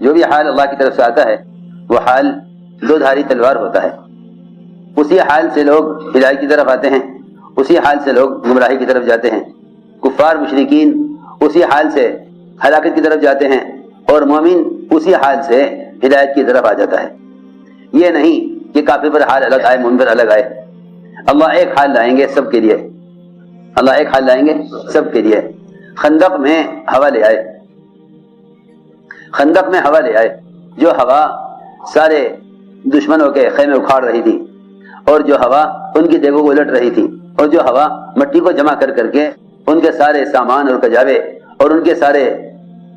جو بھی حال اللہ کی طرف سے آتا ہے وہ حال دو دھاری تلوار ہوتا ہے. اسی حال سے لوگ ہدایت کی طرف آتے ہیں، اسی حال سے لوگ گمراہی کی طرف جاتے ہیں. کفار مشرکین اسی حال سے ہلاکت کی طرف جاتے ہیں اور مومن اسی حال سے ہدایت کی طرف آ جاتا ہے. یہ نہیں کہ کافر پر حال الگ آئے مومن پر الگ آئے. اللہ ایک حال لائیں گے سب کے لیے، اللہ ایک حال لائیں گے سب کے لیے. خندق میں ہوا لے آئے، خندق میں ہوا لے آئے، جو ہوا سارے دشمنوں کے خیمے اکھاڑ رہی تھی، اور جو ہوا ان کی دیگوں کو الٹ رہی تھی، اور جو ہوا مٹی کو جمع کر کر کے ان کے سارے سامان اور کجاوے اور ان کے سارے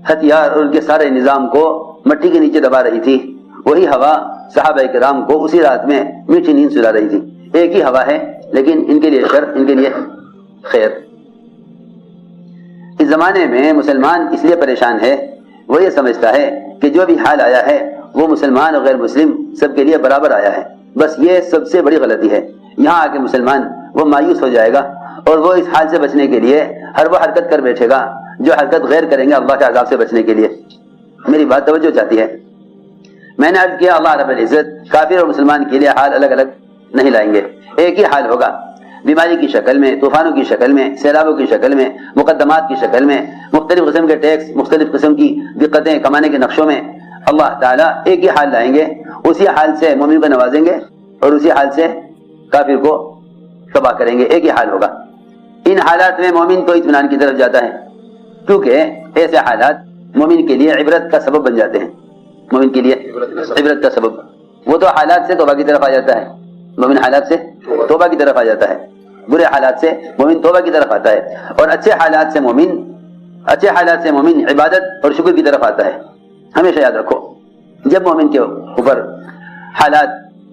ہتھیار اور ان کے سارے نظام کو مٹی کے نیچے دبا رہی تھی، وہی ہوا صحابہ کرام کو اسی رات میں میٹھی نیند سلا رہی تھی. ایک ہی ہوا ہے لیکن ان کے لیے شر، ان کے لیے خیر. اس زمانے میں مسلمان اس لیے پریشان ہے، وہ یہ سمجھتا ہے کہ جو بھی حال آیا ہے وہ مسلمان اور غیر مسلم سب کے لیے برابر آیا ہے. بس یہ سب سے بڑی غلطی ہے. یہاں آ کے مسلمان وہ مایوس ہو جائے گا اور وہ اس حال سے بچنے کے لیے ہر وہ حرکت کر بیٹھے گا جو حرکت غیر کریں گے اللہ کے عذاب سے بچنے کے لیے. میری بات توجہ چاہتی ہے. میں نے عرض کیا اللہ رب العزت کافر اور مسلمان کے لیے حال الگ الگ نہیں لائیں گے، ایک ہی حال ہوگا. بیماری کی شکل میں، طوفانوں کی شکل میں، سیلابوں کی شکل میں، مقدمات کی شکل میں، مختلف قسم کے ٹیکس، مختلف قسم کی دقتیں کمانے کے نقشوں میں اللہ تعالیٰ ایک ہی حال لائیں گے. اسی حال سے مومن کو نوازیں گے اور اسی حال سے کافر کو تباہ کریں گے. ایک ہی حال ہوگا. ان حالات میں مومن تو اطمینان کی طرف جاتا ہے، کیونکہ ایسے حالات مومن کے لیے عبرت کا سبب بن جاتے ہیں. مومن کے لیے عبرت کا سبب، وہ تو حالات سے توبہ کی طرف آ جاتا ہے. مومن حالات سے توبہ کی طرف آ جاتا ہے، برے حالات سے مومن توبہ کی طرف آتا ہے، اور اچھے حالات سے مومن عبادت اور شکر کی طرف آتا ہے. ہمیشہ یاد رکھو، جب مومن کے اوپر حالات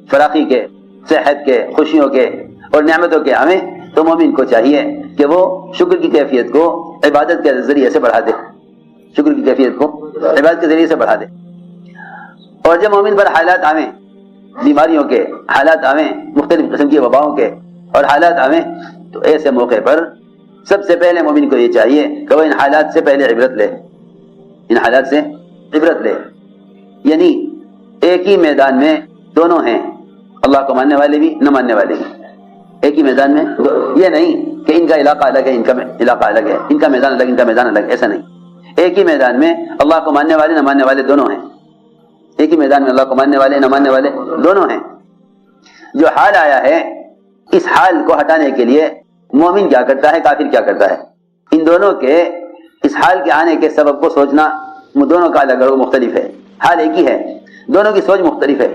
فراخی کے، صحت کے، خوشیوں کے اور نعمتوں کے آئیں تو مومن کو چاہیے کہ وہ شکر کی کیفیت کو عبادت کے ذریعے سے بڑھا دے، شکر کی کیفیت کو عبادت کے ذریعے سے بڑھا دے. اور جب مومن پر حالات آئیں، بیماریوں کے حالات آئیں، مختلف قسم کی وباؤں کے اور حالات آئیں، تو ایسے موقع پر سب سے پہلے مومن کو یہ چاہیے کہ وہ ان حالات سے پہلے عبرت لے، ان حالات سے عبرت لے. یعنی ایک ہی میدان میں دونوں ہیں، اللہ کو ماننے والے بھی نہ ماننے والے بھی. ایک ہی میدان میں یہ نہیں کہ ان کا علاقہ الگ ہے، ان کا علاقہ الگ ہے، ان کا میدان الگ، ان کا میدان الگ، ایسا نہیں. ایک ہی میدان میں اللہ کو ماننے والے نہ ماننے والے دونوں ہیں. ایک ہی میدان میں اللہ کو ماننے والے نہ ماننے والے دونوں ہیں. جو حال آیا ہے اس حال کو ہٹانے کے لیے مومن کیا کرتا ہے، کافر کیا کرتا ہے، ان دونوں کے اس حال کے آنے کے سبب کو سوچنا دونوں کا الگ الگ مختلف ہے. حال ایک ہی ہے، دونوں کی سوچ مختلف ہے،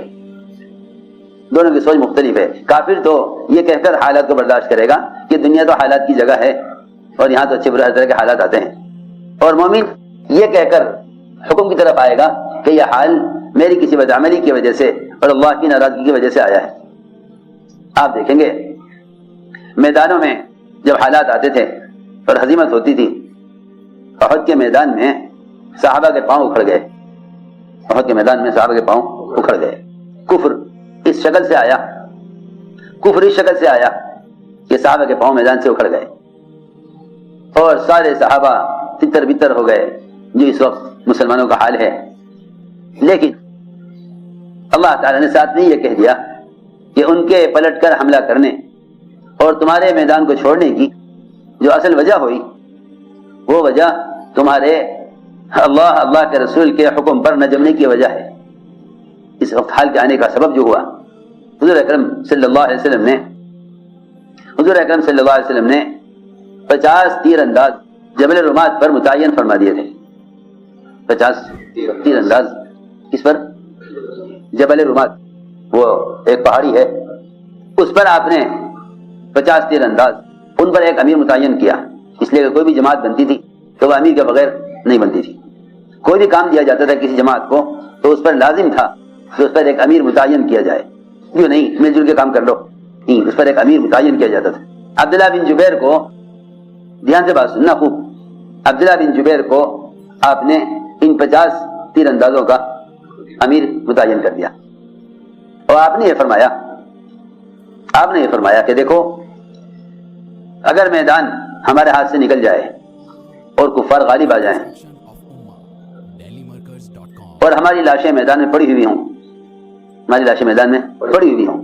دونوں کی سوچ مختلف ہے. کافر تو یہ کہہ کر حالات کو برداشت کرے گا کہ دنیا تو حالات کی جگہ ہے اور یہاں تو اچھے برے ہر طرح کے حالات آتے ہیں. اور مومن یہ کہہ کر حکم کی طرف آئے گا کہ یہ حال میری کسی بدعملی کی وجہ سے اور اللہ کی ناراضگی کی وجہ سے آیا ہے. آپ دیکھیں گے میدانوں میں جب حالات آتے تھے اور ہزیمت ہوتی تھی، احد کے میدان میں صحابہ کے پاؤں اکھڑ گئے، احد کے میدان میں صحابہ کے پاؤں اکھڑ گئے. کفر اس شکل سے آیا، کفر اس شکل سے آیا کہ صحابہ کے پاؤں میدان سے اکھڑ گئے اور سارے صحابہ تتر بتر ہو گئے، جو اس وقت مسلمانوں کا حال ہے. لیکن اللہ تعالیٰ نے ساتھ میں یہ کہہ دیا کہ ان کے پلٹ کر حملہ کرنے اور تمہارے میدان کو چھوڑنے کی جو اصل وجہ ہوئی وہ وجہ تمہارے اللہ کے رسول کے حکم پر نہ جمنے کی وجہ ہے. اس وقت حال کے آنے کا سبب جو ہوا، حضور اکرم صلی اللہ علیہ وسلم نے 50 تیر انداز جبل رمات پر متعین فرما دیے تھے. 50 تیر انداز کس پر؟ جبل رمات، وہ ایک پہاڑی ہے، اس پر آپ نے 50 تیر انداز، ان پر ایک امیر متعین کیا. اس لیے کہ کوئی بھی جماعت بنتی تھی تو وہ امیر کے بغیر نہیں بنتی تھی. کوئی بھی کام دیا جاتا تھا کسی جماعت کو تو اس پر لازم تھا کہ اس پر ایک امیر متعین کیا جائے. یوں نہیں مل جل کے کام کر لو، نہیں، اس پر ایک امیر متعین کیا جاتا تھا. عبداللہ بن جبیر کو، دھیان سے بات سننا خوب، عبداللہ بن جبیر کو آپ نے ان 50 تیر اندازوں کا امیر متعین کر دیا. اور آپ نے یہ فرمایا کہ دیکھو، اگر میدان ہمارے ہاتھ سے نکل جائے اور کفار غالب آ جائیں اور ہماری لاشیں میدان میں پڑی ہوئی ہوں، ہماری لاشیں میدان میں پڑی ہوئی ہوں،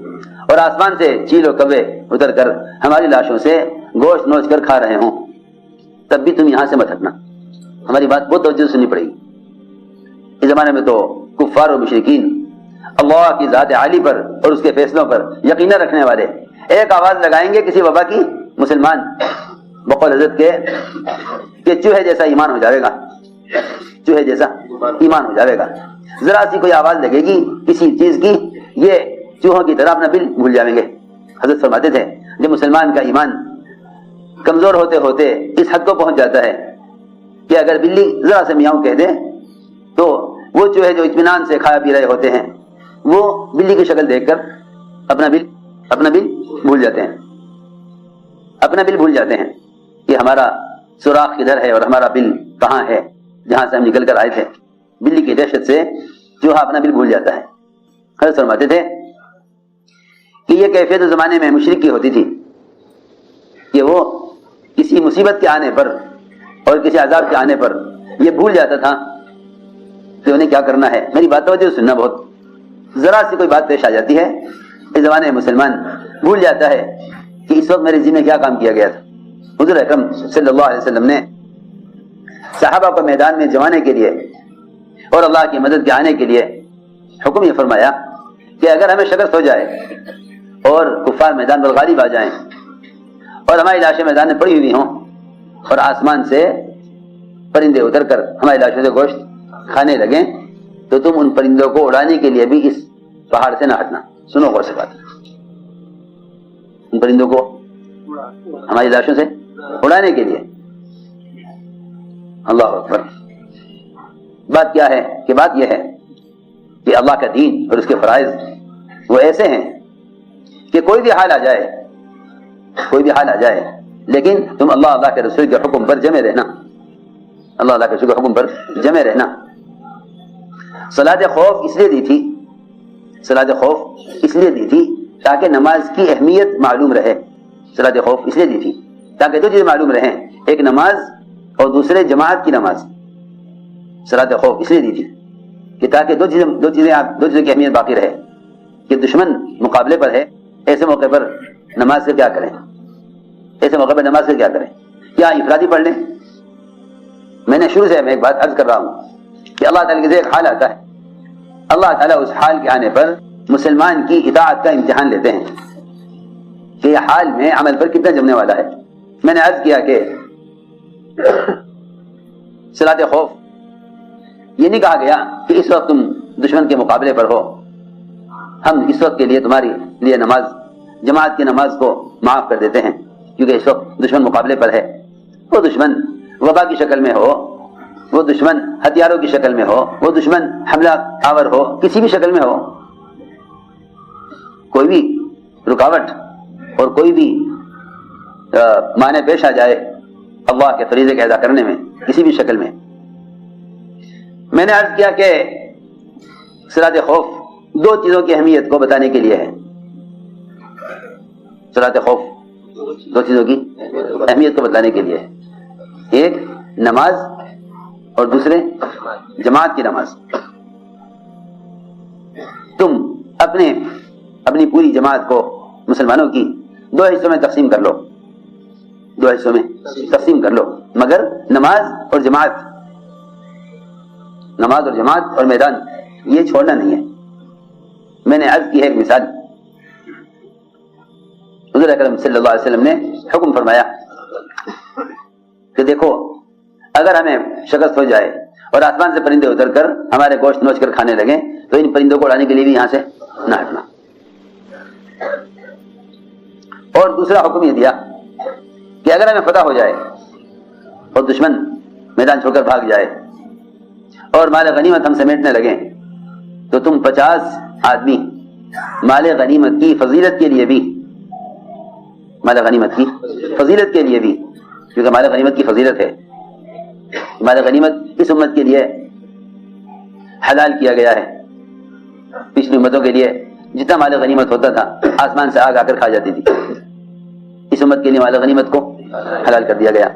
اور آسمان سے چیل و کبے اتر کر ہماری لاشوں سے گوشت نوچ کر کھا رہے ہوں، تب بھی تم یہاں سے مت ہٹنا، ہماری بات بہت توجہ سے سننی پڑے گی۔ اس زمانے میں تو کفار و مشرکین اللہ کی ذات عالی پر اور اس کے فیصلوں پر یقین رکھنے والے ایک آواز لگائیں گے کسی وبا کی، مسلمان بقول حضرت کے کہ چوہے جیسا ایمان ہو جائے گا، چوہے جیسا ایمان ہو جائے گا، ذرا سی کوئی آواز لگے گی کسی چیز کی، یہ چوہوں کی طرح اپنا بل بھول جائیں گے۔ حضرت فرماتے تھے جب مسلمان کا ایمان کمزور ہوتے ہوتے اس حد کو پہنچ جاتا ہے کہ اگر بلی ذرا سے میاؤں کہہ دے تو وہ چوہے جو اطمینان سے کھایا پی رہے ہوتے ہیں وہ بلی کی شکل دیکھ کر اپنا بل بھول جاتے ہیں، اپنا بل بھول جاتے ہیں کہ ہمارا سوراخ کدھر ہے اور ہمارا بل کہاں ہے جہاں سے ہم نکل کر آئے تھے۔ بلی کی دہشت سے چوہا اپنا بل بھول جاتا ہے۔ حضرت فرماتے تھے کہ یہ کیفیت اس زمانے میں مشرک کی ہوتی تھی کہ وہ کسی مصیبت کے آنے پر اور کسی عذاب کے آنے پر یہ بھول جاتا تھا کہ انہیں کیا کرنا ہے۔ میری بات توجہ سننا، بہت ذرا سی کوئی بات پیش آ جاتی ہے اس زمانے میں مسلمان بھول جاتا ہے کہ اس وقت میرے ذمہ کیا کام کیا گیا تھا۔ حضور اکرم صلی اللہ علیہ وسلم نے صحابہ کو میدان میں جمانے کے لیے اور اللہ کی مدد کے آنے کے لیے حکم یہ فرمایا کہ اگر ہمیں شکست ہو جائے اور کفار میدان پر غالب آ جائیں اور ہماری لاشیں میدان میں پڑی ہوئی ہوں اور آسمان سے پرندے اتر کر ہماری لاشوں سے گوشت کھانے لگیں تو تم ان پرندوں کو اڑانے کے لیے بھی اس پہاڑ سے نہ ہٹنا۔ سنو غور سے بات، ان پرندوں کو ہماری لاشوں سے اڑانے کے لیے۔ اللہ اکبر۔ بات کیا ہے کہ بات یہ ہے کہ اللہ کا دین اور اس کے فرائض وہ ایسے ہیں کہ کوئی بھی حال آ جائے لیکن تم اللہ کے رسول کے حکم پر جمے رہنا، اللہ کے رسول کے حکم پر جمے رہنا۔ صلاۃ خوف اس لیے دی تھی تاکہ نماز کی اہمیت معلوم رہے، صلاۃ خوف اس لیے دی تھی تاکہ دو چیزیں معلوم رہیں، ایک نماز اور دوسرے جماعت کی نماز۔ صلاۃ خوف اس لیے دی تھی کہ تاکہ دو چیزیں کی اہمیت باقی رہے کہ دشمن مقابلے پر ہے، ایسے موقع پر نماز سے کیا کریں، کیا افرادی پڑھ لیں؟ میں نے شروع سے ایک بات عرض کر رہا ہوں کہ اللہ تعالیٰ کے ایک حال آتا ہے، اللہ تعالیٰ اس حال کے آنے پر مسلمان کی اطاعت کا امتحان لیتے ہیں کہ یہ حال میں عمل پر کتنا جمنے والا ہے۔ میں نے عرض کیا کہ صلاۃ خوف یہ نہیں کہا گیا کہ اس وقت تم دشمن کے مقابلے پر ہو، ہم اس وقت کے لیے تمہاری لیے نماز جماعت کی نماز کو معاف کر دیتے ہیں کیونکہ اس وقت دشمن مقابلے پر ہے۔ وہ دشمن وبا کی شکل میں ہو، وہ دشمن ہتھیاروں کی شکل میں ہو، وہ دشمن حملہ آور ہو، کسی بھی شکل میں ہو، کوئی بھی رکاوٹ اور کوئی بھی معنی پیش آ جائے اللہ کے فریضے کے ادا کرنے میں کسی بھی شکل میں نے عرض کیا کہ صلاۃ خوف دو چیزوں کی اہمیت کو بتانے کے لیے ہے۔ صلاۃ خوف دو چیزوں کی اہمیت کو بتانے کے لیے ہے، ایک نماز اور دوسرے جماعت کی نماز۔ تم اپنی پوری جماعت کو مسلمانوں کی دو حصوں میں تقسیم کر لو، مگر نماز اور جماعت اور میدان یہ چھوڑنا نہیں ہے۔ میں نے عرض کی ہے ایک مثال، حضور اکرم صلی اللہ علیہ وسلم نے حکم فرمایا کہ دیکھو اگر ہمیں شکست ہو جائے اور آسمان سے پرندے اتر کر ہمارے گوشت نوچ کر کھانے لگیں تو ان پرندوں کو اڑانے کے لیے بھی یہاں سے نہ ہٹنا۔ اور دوسرا حکم یہ دیا کہ اگر ہمیں فتح ہو جائے اور دشمن میدان چھوڑ کر بھاگ جائے اور مال غنیمت ہم سمیٹنے لگیں تو تم 50 آدمی مال غنیمت کی فضیلت کے لیے بھی کیونکہ مال غنیمت کی فضیلت ہے، مال غنیمت اس امت کے لیے حلال کیا گیا ہے۔ پچھلی امتوں کے لیے جتنا مال غنیمت ہوتا تھا آسمان سے آگ آ کر کھا جاتی تھی، اس امت کے لیے مال غنیمت کو حلال کر دیا گیا،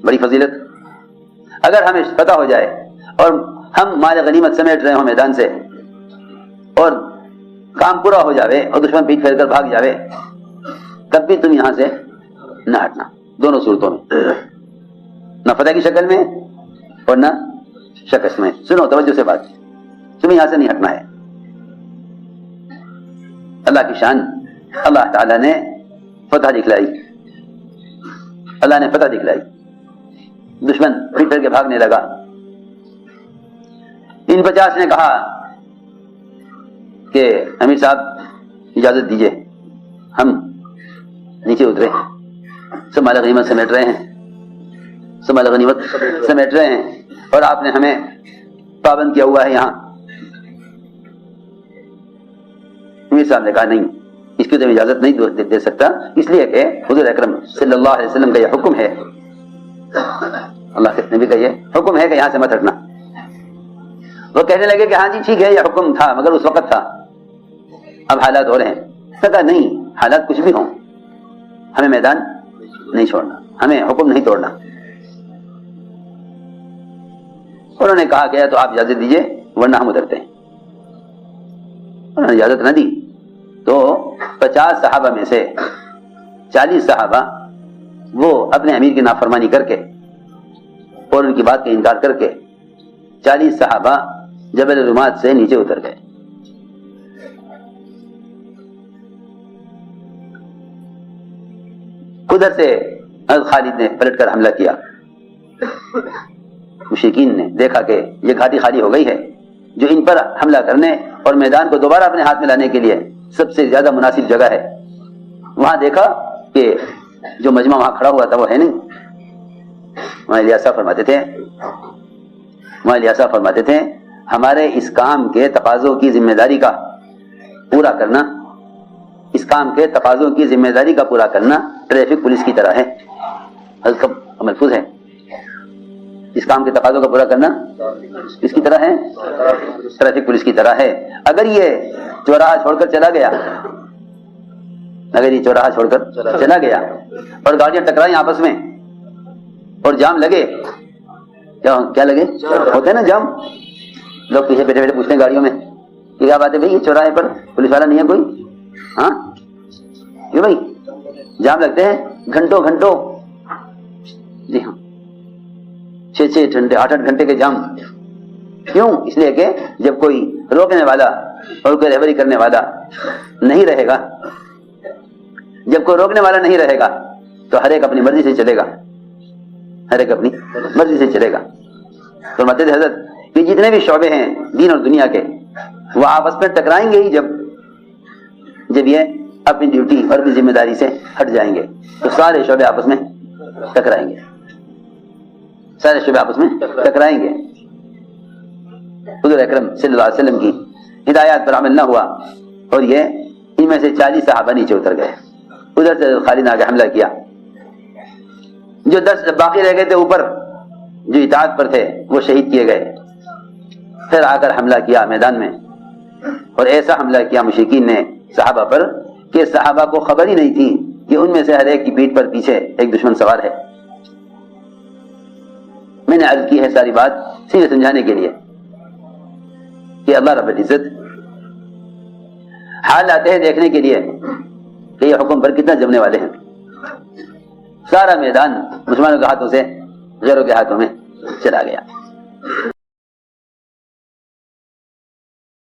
بڑی فضیلت۔ اگر ہمیں پتہ ہو جائے اور ہم مال غنیمت سمیٹ رہے ہوں میدان سے اور کام پورا ہو جاوے اور دشمن پیٹ پھیر کر بھاگ جاوے، تب بھی تم یہاں سے نہ ہٹنا، دونوں صورتوں میں، نہ فتح کی شکل میں اور نہ شکست میں۔ سنو توجہ سے بات، تمہیں یہاں سے نہیں ہٹنا ہے۔ اللہ کی شان، اللہ تعالیٰ نے فتح دکھلائی، اللہ نے فتح دکھلائی، دشمن پیٹ پھیر کے بھاگنے لگا۔ ان 50 نے کہا کہ امیر صاحب اجازت دیجئے، ہم نیچے اترے، سب مال غنیمت سمیٹ رہے ہیں، سب مال غنیمت سمیٹ رہے ہیں اور آپ نے ہمیں پابند کیا ہوا ہے یہاں۔ امیر صاحب نے کہا نہیں، اس کی تو اجازت نہیں دے سکتا، اس لیے کہ حضور اکرم صلی اللہ علیہ وسلم کا یہ حکم ہے، اللہ کے نبی کا یہ حکم ہے کہ یہاں سے مت ہٹنا۔ وہ کہنے لگے کہ ہاں جی ٹھیک ہے، یہ حکم تھا مگر اس وقت تھا، اب حالات ہو رہے ہیں۔ کہا نہیں، حالات کچھ بھی ہوں، ہمیں میدان نہیں چھوڑنا، ہمیں حکم نہیں توڑنا۔ انہوں نے کہا کہ تو آپ اجازت دیجئے ورنہ ہم اترتے ہیں۔ انہوں نے اجازت نہ دی تو 50 صحابہ میں سے 40 صحابہ وہ اپنے امیر کی نافرمانی کر کے اور ان کی بات کا انکار کر کے 40 صحابہ جبل الرمات سے نیچے اتر گئے۔ ادھر سے حضرت خالد نے پلٹ کر حملہ کیا۔ مشرکین نے دیکھا کہ یہ گھاٹی خالی ہو گئی ہے، جو ان پر حملہ کرنے اور میدان کو دوبارہ اپنے ہاتھ میں لانے کے لیے سب سے زیادہ مناسب جگہ ہے۔ وہاں دیکھا کہ جو مجمع وہاں کھڑا ہوا تھا وہ ہے نہیں۔ وہاں الیاس صاحب فرماتے تھے ہمارے اس کام کے تقاضوں کی ذمہ داری کا پورا کرنا، اس کام کے تقاضوں کی ذمہ داری کا پورا کرنا ٹریفک پولیس کی طرح ہے۔ حضرت کا ملفوظ ہے، اس کام کے تقاضوں کا پورا کرنا اس کی طرح ہے، ٹریفک پولیس کی طرح ہے۔ اگر یہ چوراہا چھوڑ کر چلا گیا، اگر یہ چوراہا چھوڑ کر چلا گیا اور گاڑیاں ٹکرائیں آپس میں اور جام لگے، کیا لگے ہوتے ہیں نا جام، لوگ پیچھے بیٹھے بیٹھے پوچھتے ہیں گاڑیوں میں کہ کیا بات ہے بھائی، یہ چوراہے پر پولیس والا نہیں ہے کوئی؟ ہاں کیوں بھائی جام لگتے ہیں گھنٹوں گھنٹوں، جی ہاں 6 گھنٹے 8 گھنٹے کے جام۔ کیوں؟ اس لیے کہ جب کوئی روکنے والا اور کوئی رہبری کرنے والا نہیں رہے گا، جب کوئی روکنے والا نہیں رہے گا تو ہر ایک اپنی مرضی سے چلے گا، ہر ایک اپنی مرضی سے چلے گا۔ تو فرماتے تھے حضرت کہ جتنے بھی شعبے ہیں دین اور دنیا کے، وہ آپس میں ٹکرائیں گے ہی جب یہ اپنی ڈیوٹی اور اپنی ذمہ داری سے ہٹ جائیں گے، تو سارے شعبے آپس میں ٹکرائیں گے، سارے شعبے آپس میں ٹکرائیں گے۔ حضور اکرم صلی اللہ علیہ وسلم کی ہدایات پر عمل نہ ہوا اور یہ ان میں سے 40 صحابہ نیچے اتر گئے۔ ادھر سے خالد نے آگے حملہ کیا، جو 10 باقی رہ گئے تھے اوپر جو اطاعت پر تھے وہ شہید کیے گئے۔ پھر آ کر حملہ کیا میدان میں، اور ایسا حملہ کیا مشرکین نے صحابہ پر کہ صحابہ کو خبر ہی نہیں تھی کہ ان میں سے ہر ایک کی پیٹھ پر پیچھے ایک دشمن سوار ہے۔ میں نے عرض کی ہے ساری بات سیدھے سمجھانے کے لیے کہ اللہ رب العزت حال آتے ہیں دیکھنے کے لیے کہ یہ حکم پر کتنا جمنے والے ہیں۔ سارا میدان مسلمانوں کے ہاتھوں سے غیروں کے ہاتھوں میں چلا گیا۔